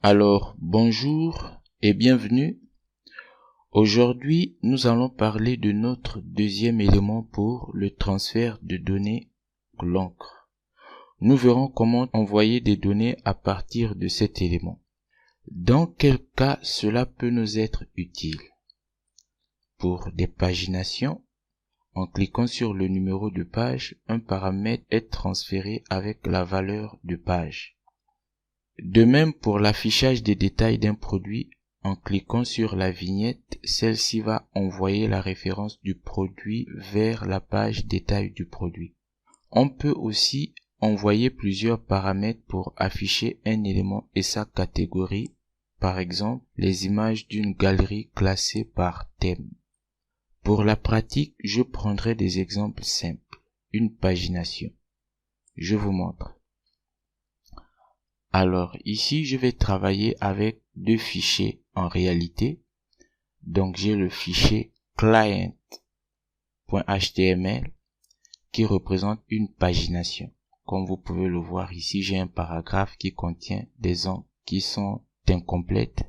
Alors, bonjour et bienvenue. Aujourd'hui, nous allons parler de notre deuxième élément pour le transfert de données, l'encre. Nous verrons comment envoyer des données à partir de cet élément. Dans quel cas cela peut nous être utile? Pour des paginations, en cliquant sur le numéro de page, un paramètre est transféré avec la valeur de page. De même pour l'affichage des détails d'un produit, en cliquant sur la vignette, celle-ci va envoyer la référence du produit vers la page détail du produit. On peut aussi envoyer plusieurs paramètres pour afficher un élément et sa catégorie, par exemple les images d'une galerie classée par thème. Pour la pratique, je prendrai des exemples simples. Une pagination. Je vous montre. Alors ici, je vais travailler avec deux fichiers en réalité. Donc j'ai le fichier client.html qui représente une pagination. Comme vous pouvez le voir ici, j'ai un paragraphe qui contient des encres qui sont incomplètes.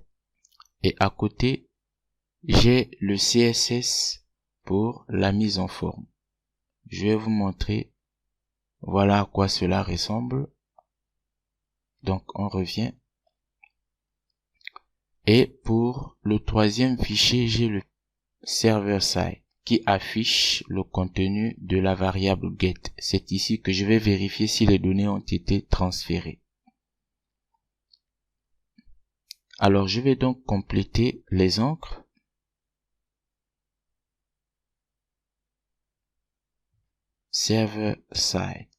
Et à côté, j'ai le CSS pour la mise en forme. Je vais vous montrer, voilà à quoi cela ressemble. Donc on revient. Et pour le troisième fichier, j'ai le server side qui affiche le contenu de la variable get. C'est ici que je vais vérifier si les données ont été transférées. Alors je vais donc compléter les encres. Server side.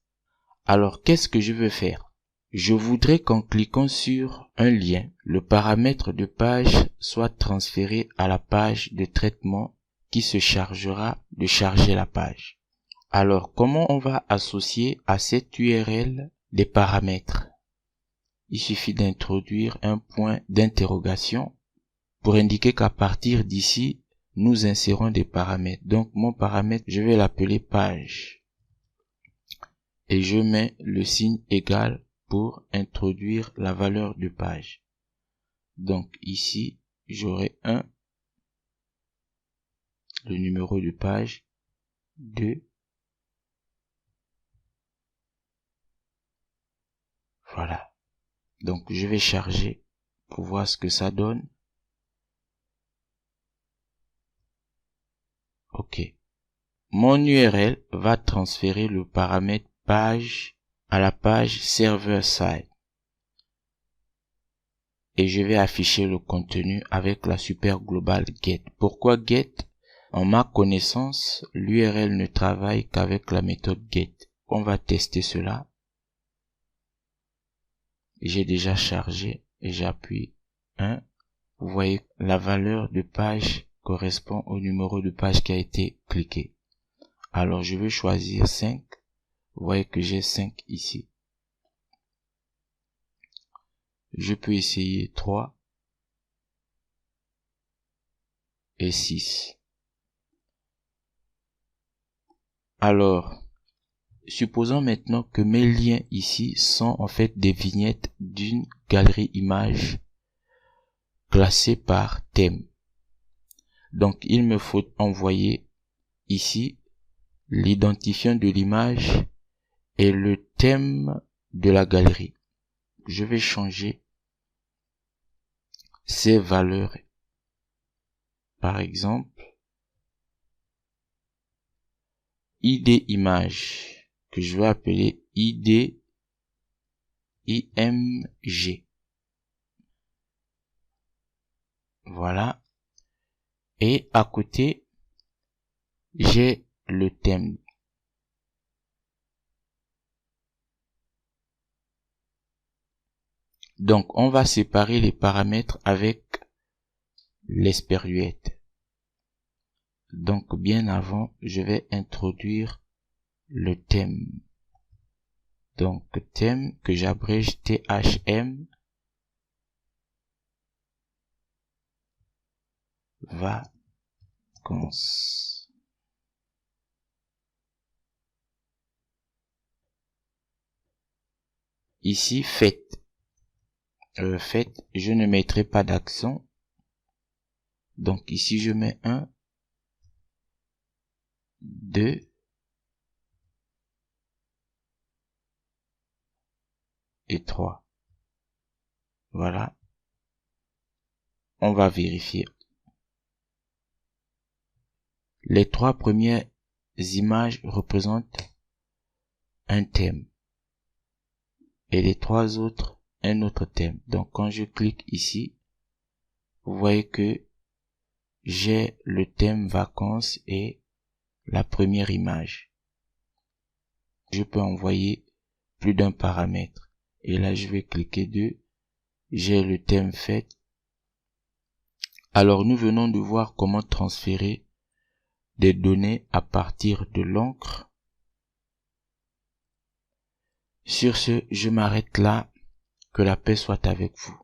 Alors qu'est-ce que je veux faire? Je voudrais qu'en cliquant sur un lien, le paramètre de page soit transféré à la page de traitement qui se chargera de charger la page. Alors, comment on va associer à cette URL des paramètres? Il suffit d'introduire un point d'interrogation pour indiquer qu'à partir d'ici, nous insérons des paramètres. Donc, mon paramètre, je vais l'appeler page. Et je mets le signe égal pour introduire la valeur de page. Donc ici, j'aurai 1, le numéro de page, 2, voilà. Donc je vais charger pour voir ce que ça donne. Ok. Mon URL va transférer le paramètre page à la page server side. Et je vais afficher le contenu avec la super globale get. Pourquoi get? En ma connaissance, l'URL ne travaille qu'avec la méthode get. On va tester cela. J'ai déjà chargé et j'appuie 1. Vous voyez, la valeur de page correspond au numéro de page qui a été cliqué. Alors je vais choisir 5. Vous voyez que j'ai 5 ici. Je peux essayer 3 et 6. Alors, supposons maintenant que mes liens ici sont en fait des vignettes d'une galerie image classée par thème. Donc, il me faut envoyer ici l'identifiant de l'image et le thème de la galerie. Je vais changer ces valeurs. Par exemple, ID image que je vais appeler ID IMG. Voilà. Et à côté, j'ai le thème. Donc, on va séparer les paramètres avec l'esperluette. Donc, bien avant, je vais introduire le thème. Donc, thème que j'abrège THM vacances. Ici, fête. faite, je ne mettrai pas d'accent. Donc ici, je mets 1, 2, et 3. Voilà. On va vérifier. Les 3 premières images représentent un thème. Et les 3 autres, un autre thème. Donc quand je clique ici, vous voyez que j'ai le thème vacances et la première image. Je peux envoyer plus d'un paramètre. Et là, je vais cliquer dessus. J'ai le thème fête. Alors, nous venons de voir comment transférer des données à partir de l'encre. Sur ce, je m'arrête là. Que la paix soit avec vous.